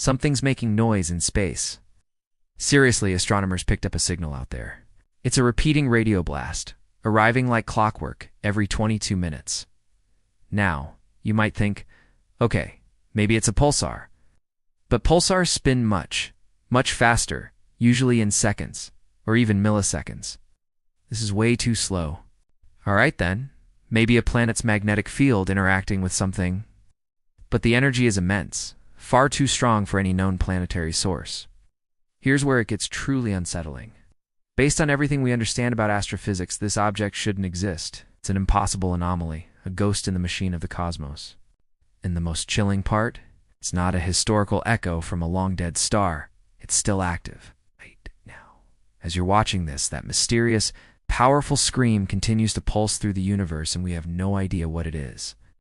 Something's making noise in space. Seriously, astronomers picked up a signal out there. It's a repeating radio blast, arriving like clockwork every 22 minutes. Now, you might think, okay, maybe it's a pulsar. But pulsars spin much faster, usually in seconds, or even milliseconds. This is way too slow. All right then, maybe a planet's magnetic field interacting with something. But the energy is immense, far too strong for any known planetary source. Here's where it gets truly unsettling. Based on everything we understand about astrophysics, this object shouldn't exist. It's an impossible anomaly, a ghost in the machine of the cosmos. And the most chilling part? It's not a historical echo from a long-dead star. It's still active. Right now. As you're watching this, that mysterious, powerful scream continues to pulse through the universe, and we have no idea what it is.